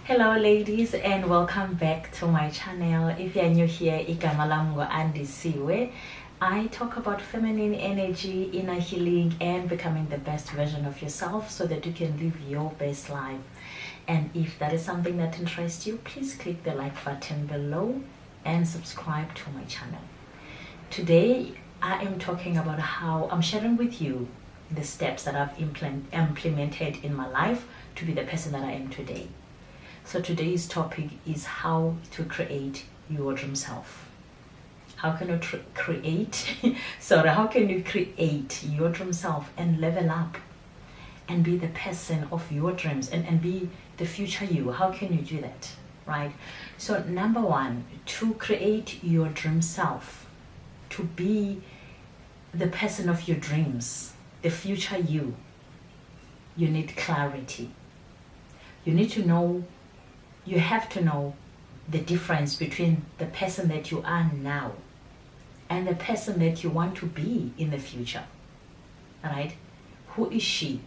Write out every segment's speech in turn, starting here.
Hello ladies and welcome back to my channel. If you're new here, igama lami ngo-Andisiwe. I talk about feminine energy, inner healing and becoming the best version of yourself so that you can live your best life. And if that is something that interests you, please click the like button below and subscribe to my channel. Today I am talking about how I'm sharing with you the steps that I've implemented in my life to be the person that I am today. So today's topic is how to create your dream self. How can you how can you create your dream self and level up and be the person of your dreams and be the future you? How can you do that, right? So number one, to create your dream self, to be the person of your dreams, the future you need clarity. You have to know the difference between the person that you are now and the person that you want to be in the future. Right? Who is she?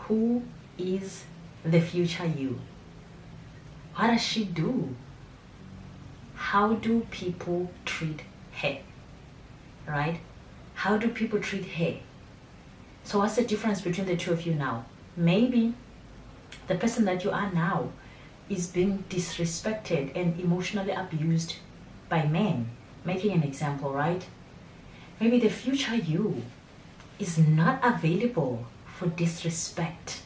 Who is the future you? What does she do? How do people treat her? Right? How do people treat her? So what's the difference between the two of you now? Maybe the person that you are now is being disrespected and emotionally abused by men. Making an example, right? Maybe the future you is not available for disrespect.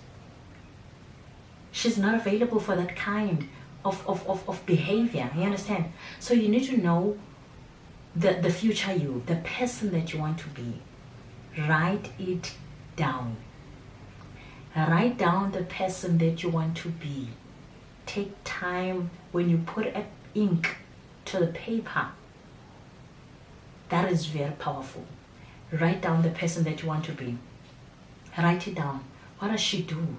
She's not available for that kind of behavior. You understand? So you need to know the future you, the person that you want to be. Write it down. Write down the person that you want to be. Take time when you put ink to the paper. That is very powerful. Write down the person that you want to be. Write it down. What does she do?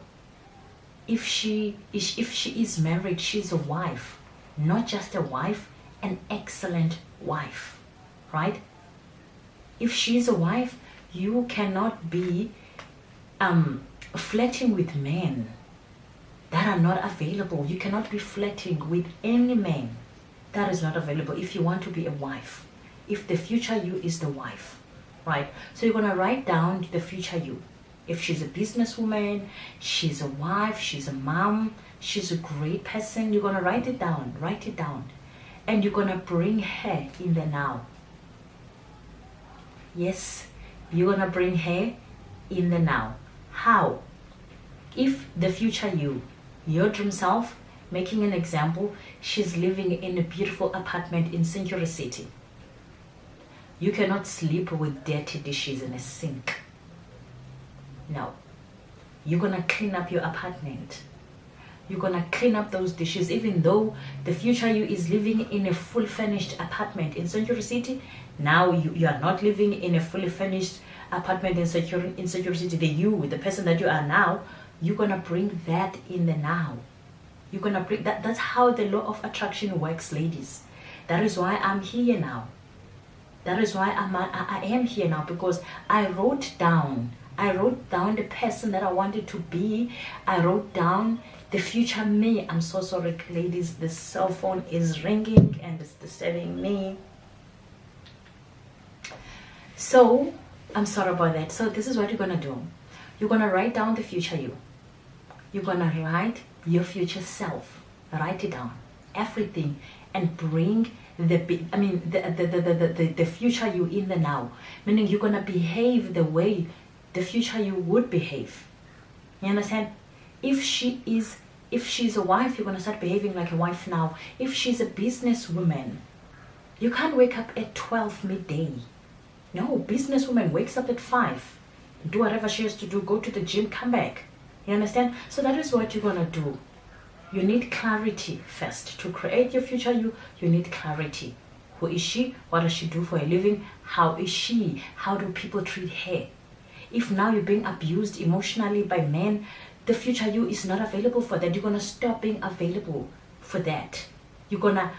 If she is married, she's a wife. Not just a wife, an excellent wife. Right? If she's a wife, you cannot be flirting with men that are not available. You cannot be flirting with any man that is not available if you want to be a wife, if the future you is the wife, right? So you're going to write down the future you. If she's a businesswoman, she's a wife, she's a mom, she's a great person, you're going to write it down, and you're going to bring her in the now. Yes, you're going to bring her in the now. How? If the future you, your dream self, making an example, she's living in a beautiful apartment in Century City. You cannot sleep with dirty dishes in a sink. No. You're going to clean up your apartment. You're going to clean up those dishes, even though the future you is living in a full furnished apartment in Century City. Now you are not living in a fully furnished apartment in Century City. The person that you are now, you're going to bring that in the now. You're going to bring that. That's how the law of attraction works, ladies. That is why I'm here now. That is why I am here now, because I wrote down the person that I wanted to be. I wrote down the future me. I'm so sorry, ladies. The cell phone is ringing and it's disturbing me. So I'm sorry about that. So this is what you're going to do. You're going to write down the future you. You're going to write your future self. Write it down. Everything. And bring the future you in the now. Meaning you're going to behave the way the future you would behave. You understand? If she's a wife, you're going to start behaving like a wife now. If she's a businesswoman, you can't wake up at 12 midday. No, businesswoman wakes up at 5. Do whatever she has to do. Go to the gym, come back. You understand? So that is what you're going to do. You need clarity first. To create your future you need clarity. Who is she? What does she do for a living? How is she? How do people treat her? If now you're being abused emotionally by men, the future you is not available for that. You're going to stop being available for that. You're gonna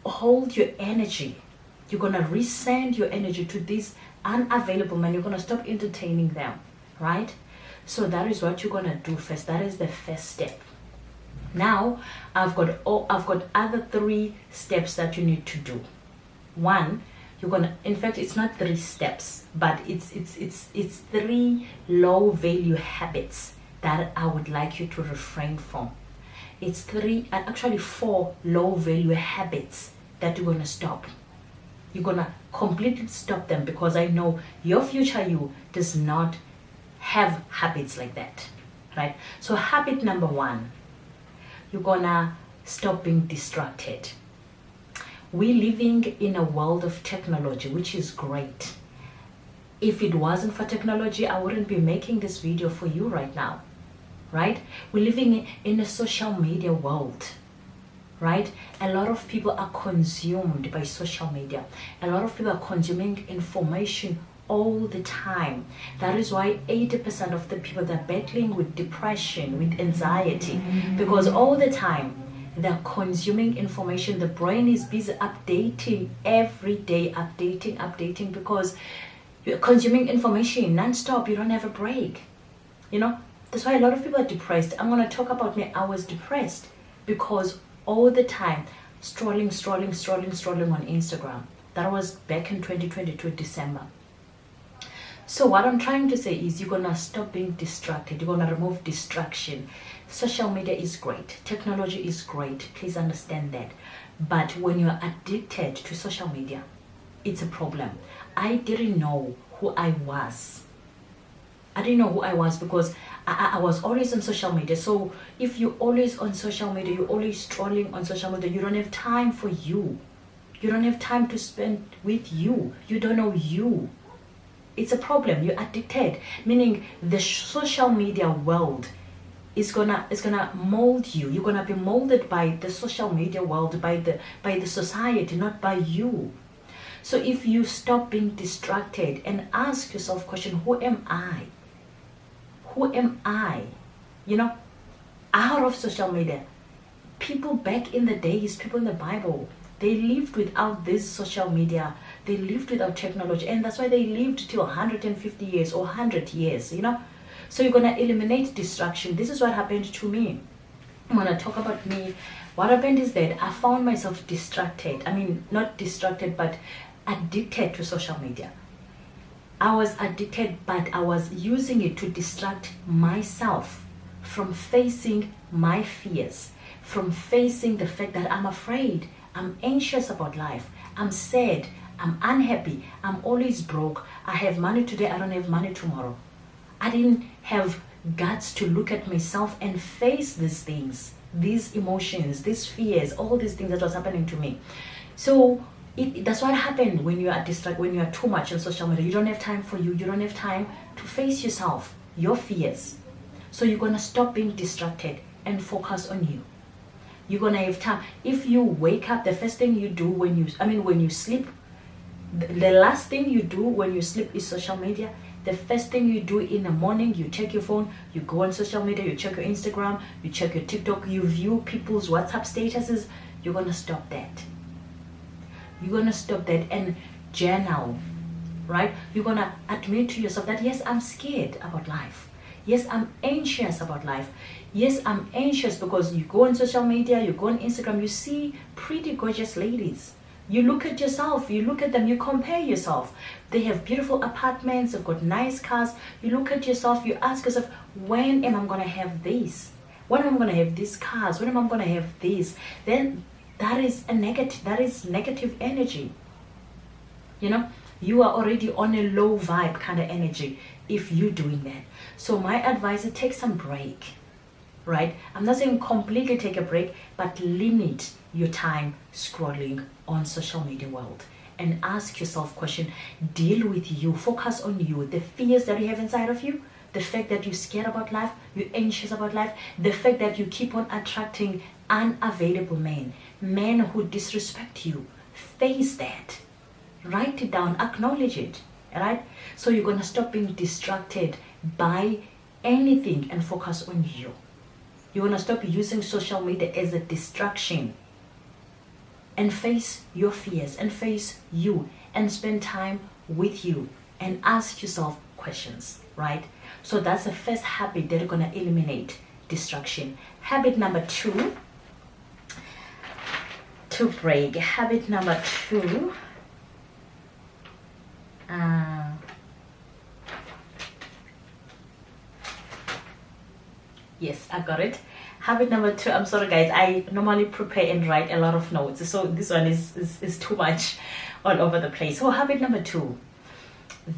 hold your energy. You're going to resend your energy to these unavailable men. You're going to stop entertaining them, right? So that is what you're gonna do first. That is the first step. Now I've got other 3 steps that you need to do. One, you're gonna, in fact, it's not 3 steps, but it's 3 low value habits that I would like you to refrain from. It's 4 low value habits that you're gonna stop. You're gonna completely stop them, because I know your future you does not have habits like that, right? So habit number 1, you're gonna stop being distracted. We're living in a world of technology, which is great. If it wasn't for technology, I wouldn't be making this video for you right now, right? We're living in a social media world, right? A lot of people are consumed by social media. A lot of people are consuming information all the time. That is why 80% of the people that are battling with depression, with anxiety, because all the time they're consuming information. The brain is busy updating every day, updating, because you're consuming information non-stop. You don't have a break. That's why a lot of people are depressed. I'm going to talk about me. I was depressed because all the time scrolling on Instagram. That was back in 2022 December. So what I'm trying to say is, you're gonna stop being distracted. You're gonna remove distraction. Social media is great. Technology is great. Please understand that. But when you're addicted to social media, it's a problem. I didn't know who I was. Because I was always on social media. So if you're always on social media, you're always scrolling on social media, you don't have time for you. You don't have time to spend with you. You don't know you. It's a problem. You're addicted, meaning the social media world is gonna mold you. You're gonna be molded by the social media world, by the society, not by you. So if you stop being distracted and ask yourself question, who am I? Who am I? Out of social media. People back in the days, people in the Bible, they lived without this social media. They lived without technology, and that's why they lived till 150 years or 100 years, So you're going to eliminate distraction. This is what happened to me. I'm going to talk about me. What happened is that I found myself distracted. I mean, not distracted, but addicted to social media. I was addicted, but I was using it to distract myself from facing my fears, from facing the fact that I'm afraid, I'm anxious about life, I'm sad, I'm unhappy, I'm always broke, I have money today, I don't have money tomorrow. I didn't have guts to look at myself and face these things, these emotions, these fears, all these things that was happening to me. So that's what happened when you are distracted, when you are too much on social media. You don't have time for you. You don't have time to face yourself, your fears. So you're going to stop being distracted and focus on you. You're going to have time. If you wake up, the first thing you do when you sleep, the last thing you do when you sleep is social media. The first thing you do in the morning, you check your phone, you go on social media, you check your Instagram, you check your TikTok, you view people's WhatsApp statuses. You're going to stop that. You're going to stop that and journal, right? You're going to admit to yourself that, yes, I'm scared about life. Yes, I'm anxious about life. Yes, I'm anxious because you go on social media, you go on Instagram, you see pretty gorgeous ladies. You look at yourself, you look at them, you compare yourself. They have beautiful apartments, they've got nice cars. You look at yourself, you ask yourself, when am I going to have this? When am I going to have these cars? When am I going to have this? Then that is negative energy. You are already on a low vibe kind of energy if you're doing that. So my advice is take some break, right? I'm not saying completely take a break, but limit your time scrolling on social media world and ask yourself question. Deal with you, focus on you, the fears that you have inside of you, the fact that you're scared about life, you're anxious about life, the fact that you keep on attracting unavailable men who disrespect you. Face that. Write it down, acknowledge it. Alright? So you're gonna stop being distracted by anything and focus on you. You're gonna stop using social media as a distraction and face your fears and face you and spend time with you and ask yourself questions, right? So that's the first habit that you're going to eliminate, distraction. Habit number 2, to break. Habit number 2, yes, I got it. Habit number 2, I'm sorry guys, I normally prepare and write a lot of notes, so this one is too much all over the place. So habit number 2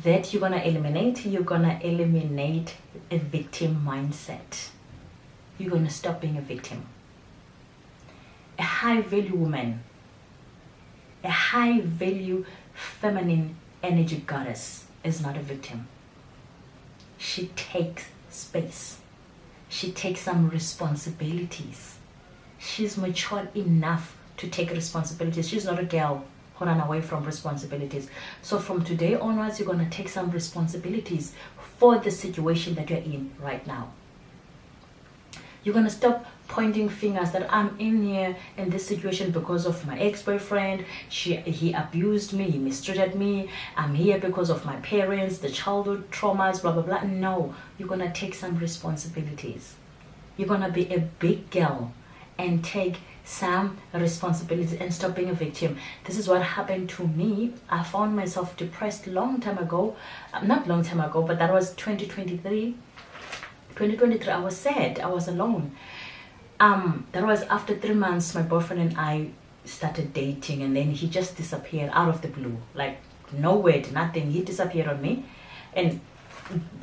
that you're gonna eliminate a victim mindset. You're gonna stop being a victim. A high value woman, a high value feminine energy goddess is not a victim. She takes space. She takes some responsibilities. She's mature enough to take responsibilities. She's not a girl who run away from responsibilities. So from today onwards, you're going to take some responsibilities for the situation that you're in right now. You're going to stop pointing fingers that I'm in here in this situation because of my ex-boyfriend. He abused me, he mistreated me. I'm here because of my parents, the childhood traumas, blah, blah, blah. No, you're going to take some responsibilities. You're going to be a big girl and take some responsibilities and stop being a victim. This is what happened to me. I found myself depressed long time ago. Not long time ago, but that was 2023. I was sad. I was alone. That was after 3 months. My boyfriend and I started dating, and then he just disappeared out of the blue, like no word, nothing. He disappeared on me, and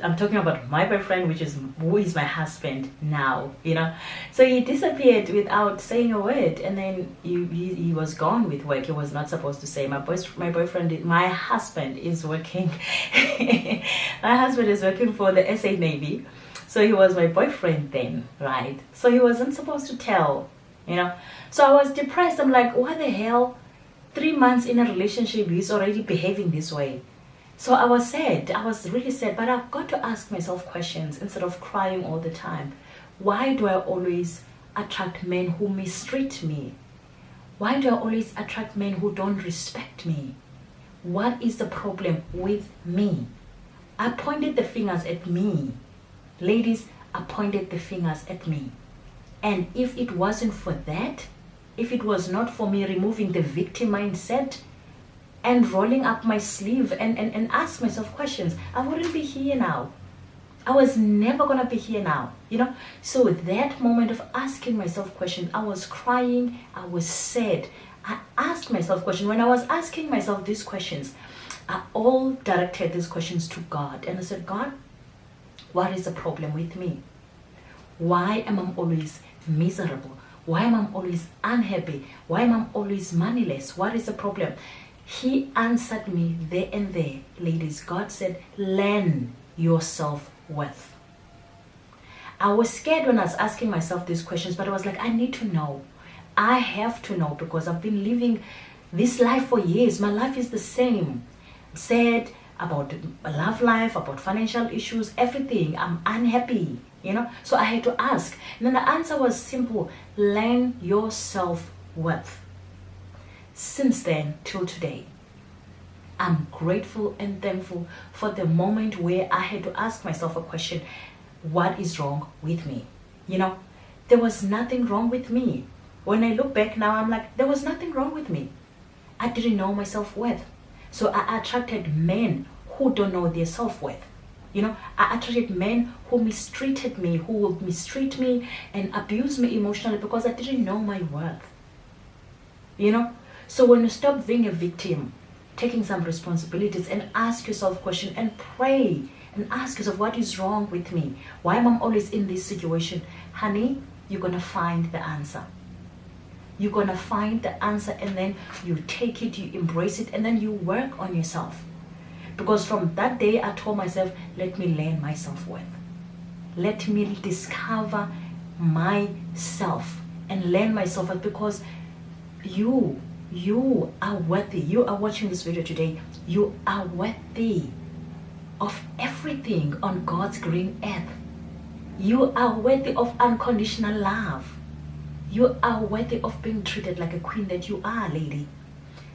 I'm talking about my boyfriend, who is my husband now, you know. So he disappeared without saying a word, and then he was gone with work. He was not supposed to say. My husband is working. My husband is working for the SA Navy. So he was my boyfriend then, right? So he wasn't supposed to tell, you know. So I was depressed. I'm like, what the hell? 3 months in a relationship, he's already behaving this way. So I was sad. I was really sad. But I've got to ask myself questions instead of crying all the time. Why do I always attract men who mistreat me? Why do I always attract men who don't respect me? What is the problem with me? I pointed the fingers at me. Ladies, I pointed the fingers at me. And if it wasn't for that, if it was not for me removing the victim mindset and rolling up my sleeve and ask myself questions, I wouldn't be here now. I was never gonna be here now, you know. So that moment of asking myself questions, I was crying, I was sad. I asked myself questions. When I was asking myself these questions, I all directed these questions to God. And I said, God, what is the problem with me? Why am I always miserable? Why am I always unhappy? Why am I always moneyless? What is the problem? He answered me there and there, ladies. God said, learn your self-worth. I was scared when I was asking myself these questions, but I was like, I need to know. I have to know because I've been living this life for years. My life is the same. Sad about love life, about financial issues, everything. I'm unhappy, you know. So I had to ask. And then the answer was simple. Learn your self-worth. Since then till today, I'm grateful and thankful for the moment where I had to ask myself a question. What is wrong with me? You know, there was nothing wrong with me. When I look back now, I'm like, there was nothing wrong with me. I didn't know my self-worth. So I attracted men who don't know their self-worth. You know, I attracted men who mistreated me, who would mistreat me and abuse me emotionally because I didn't know my worth. You know, so when you stop being a victim, taking some responsibilities and ask yourself questions and pray and ask yourself, what is wrong with me? Why am I always in this situation? Honey, you're going to find the answer. You're going to find the answer, and then you take it, you embrace it, and then you work on yourself. Because from that day, I told myself, let me learn my self-worth. Let me discover myself and learn my self-worth, because you are worthy. You are watching this video today. You are worthy of everything on God's green earth. You are worthy of unconditional love. You are worthy of being treated like a queen that you are, lady.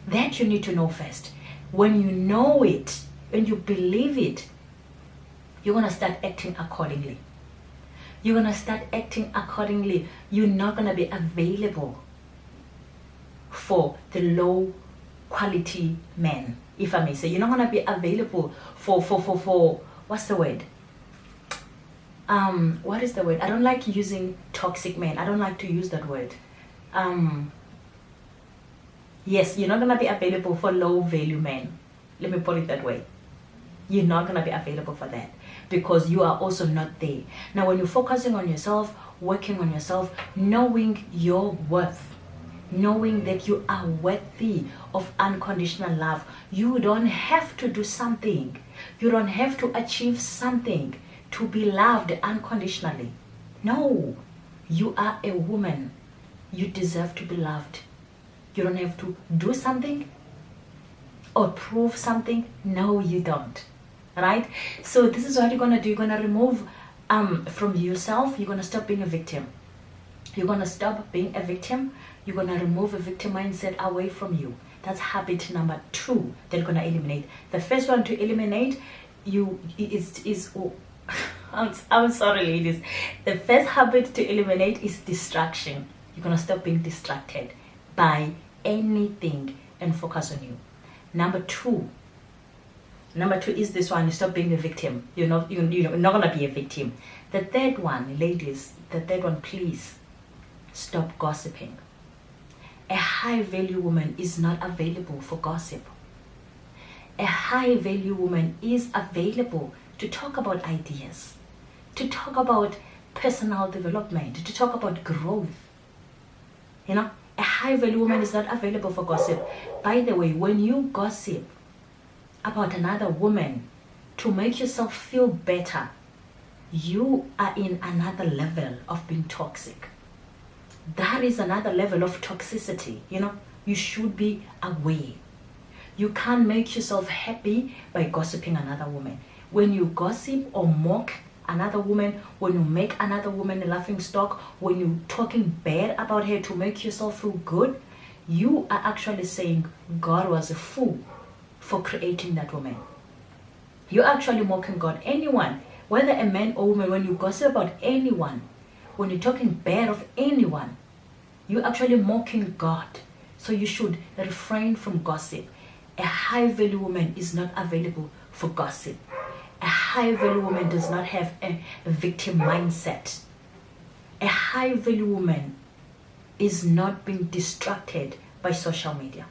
That you need to know first. When you know it and you believe it, you're going to start acting accordingly. You're going to start acting accordingly. You're not going to be available for the low quality men, if I may say. You're not going to be available for what's the word? What is the word? I don't like using toxic men. I don't like to use that word. Yes, you're not going to be available for low value men. Let me put it that way. You're not going to be available for that because you are also not there. Now, when you're focusing on yourself, working on yourself, knowing your worth, knowing that you are worthy of unconditional love, you don't have to do something. You don't have to achieve something to be loved unconditionally. No, you are a woman. You deserve to be loved. You don't have to do something or prove something. No, you don't. Right? So this is what you're gonna do. You're gonna remove from yourself. You're gonna stop being a victim. You're gonna stop being a victim. You're gonna remove a victim mindset away from you. That's habit number 2 that you're gonna eliminate. The first one to eliminate is I'm sorry, ladies. The first habit to eliminate is distraction. You're gonna stop being distracted by anything and focus on you. Number two is this one. You stop being a victim. You're not gonna be a victim. The third one, ladies, please stop gossiping. A high value woman is not available for gossip. A high value woman is available to talk about ideas, to talk about personal development, to talk about growth. A high value woman is not available for gossip. By the way, when you gossip about another woman to make yourself feel better, you are in another level of being toxic. That is another level of toxicity. You should be aware. You can't make yourself happy by gossiping another woman. When you gossip or mock another woman, when you make another woman a laughing stock, when you're talking bad about her to make yourself feel good, you are actually saying God was a fool for creating that woman. You're actually mocking God. Anyone, whether a man or woman, when you gossip about anyone, when you're talking bad of anyone, you're actually mocking God. So you should refrain from gossip. A high value woman is not available for gossip. A high value woman does not have a victim mindset. A high value woman is not being distracted by social media.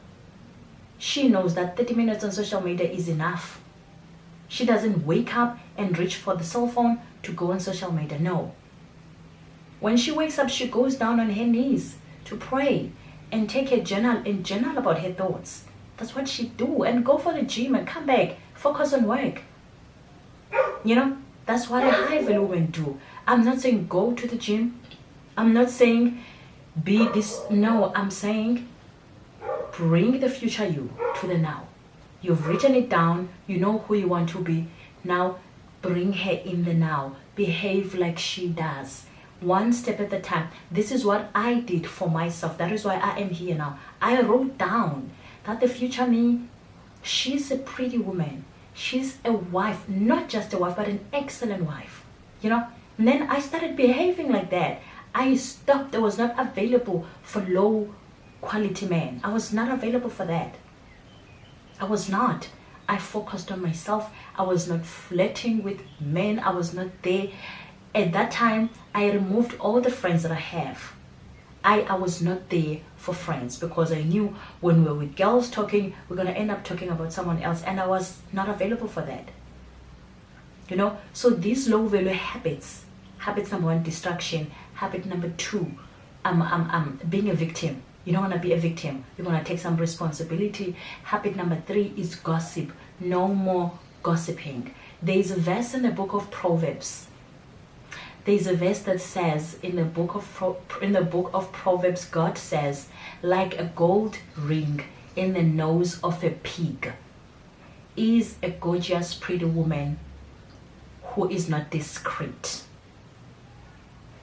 She knows that 30 minutes on social media is enough. She doesn't wake up and reach for the cell phone to go on social media. No. When she wakes up, she goes down on her knees to pray and take a journal and journal about her thoughts. That's what she do. And go for the gym and come back. Focus on work. That's what a high value woman do. I'm not saying go to the gym. I'm not saying be this. No, I'm saying bring the future you to the now. You've written it down. You know who you want to be. Now bring her in the now. Behave like she does. One step at a time. This is what I did for myself. That is why I am here now. I wrote down that the future me, she's a pretty woman. She's a wife, not just a wife, but an excellent wife. And then I started behaving like that. I stopped. I was not available for low quality men. I was not available for that. I was not. I focused on myself. I was not flirting with men. I was not there. At that time, I removed all the friends that I have. I was not there for friends because I knew when we were with girls talking, we're going to end up talking about someone else, and I was not available for that. So these low value habits, number 1, distraction. Habit number 2, being a victim. You don't want to be a victim. You're going to take some responsibility. Habit number 3 is gossip. No more gossiping. There is a verse in the book of Proverbs. There's a verse that says in the book of Proverbs, God says, like a gold ring in the nose of a pig is a gorgeous, pretty woman who is not discreet.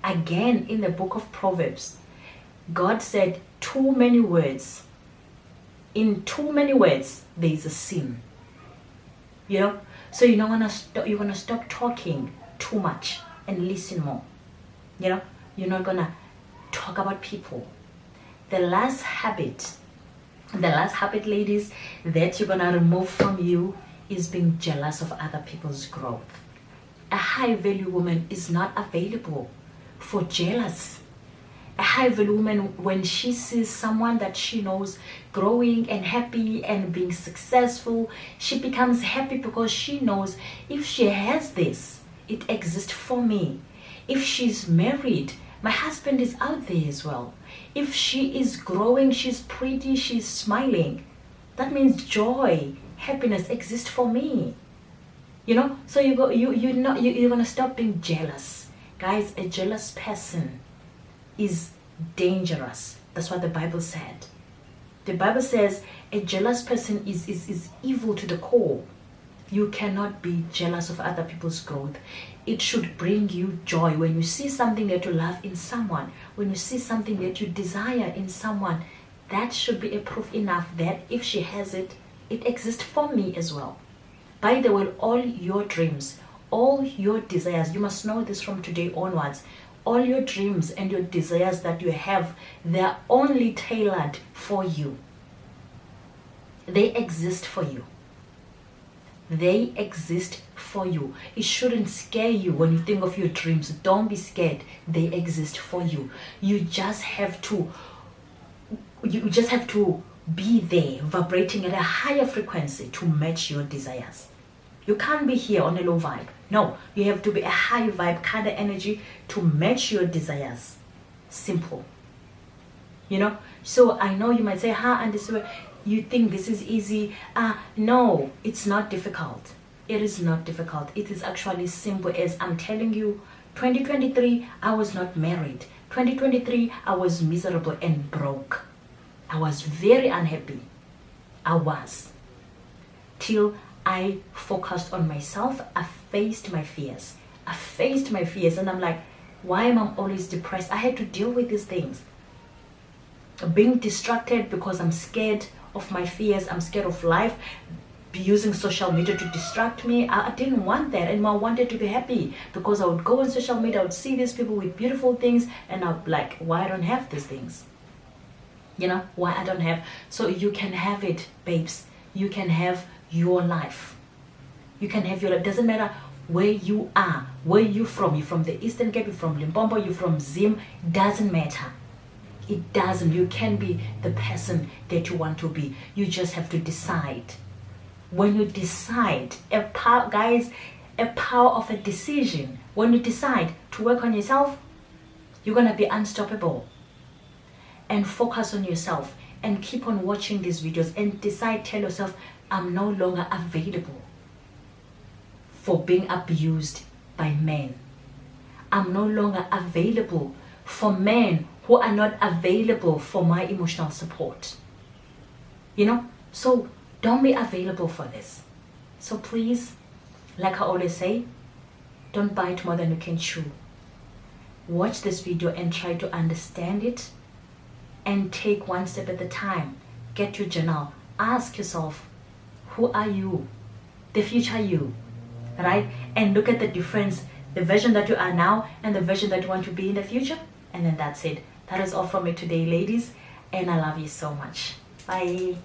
Again, in the book of Proverbs, God said too many words. In too many words, there is a sin. So you're gonna stop talking too much and listen more. You're not gonna talk about people. The last habit, ladies, that you're gonna remove from you is being jealous of other people's growth. A high value woman is not available for jealous. A high value woman, when she sees someone that she knows growing and happy and being successful, she becomes happy because she knows if she has this, it exists for me. If she's married, my husband is out there as well. If she is growing, she's pretty, she's smiling, that means joy, happiness exists for me. So you're gonna stop being jealous. Guys, a jealous person is dangerous. That's what the Bible said. The Bible says a jealous person is evil to the core. You cannot be jealous of other people's growth. It should bring you joy. When you see something that you love in someone, when you see something that you desire in someone, that should be a proof enough that if she has it, it exists for me as well. By the way, all your dreams, all your desires, you must know this from today onwards, all your dreams and your desires that you have, they're only tailored for you. They exist for you. They exist for you. It shouldn't scare you when you think of your dreams. Don't be scared. They exist for you. You just have to be there, vibrating at a higher frequency to match your desires. You can't be here on a low vibe. No, you have to be a high vibe kind of energy to match your desires. Simple. So I know you might say, and this way, you think this is easy. No, it's not difficult. It is not difficult. It is actually simple as I'm telling you. 2023, I was not married. 2023, I was miserable and broke. I was very unhappy. I was. Till I focused on myself. I faced my fears. And I'm like, why am I always depressed? I had to deal with these things. Being distracted because I'm scared of my fears. I'm scared of life. Using social media to distract me. I didn't want that anymore. I wanted to be happy because I would go on social media. I would see these people with beautiful things and I'd be like, why I don't have these things? Why I don't have. So you can have it, babes. You can have your life. You can have your life. Doesn't matter where you are, where you from. You're from the Eastern Cape, you're from Limpopo, you're from Zim. Doesn't matter. It doesn't. You can be the person that you want to be. You just have to decide. When you decide, guys, a power of a decision. When you decide to work on yourself, you're gonna be unstoppable. And focus on yourself and keep on watching these videos and decide, tell yourself, I'm no longer available for being abused by men. I'm no longer available for men who are not available for my emotional support. So don't be available for this. So please, like I always say, don't bite more than you can chew. Watch this video and try to understand it and take one step at a time. Get your journal. Ask yourself, who are you? The future you, right? And look at the difference, the version that you are now and the version that you want to be in the future. And then that's it. That is all from me today, ladies. And I love you so much. Bye.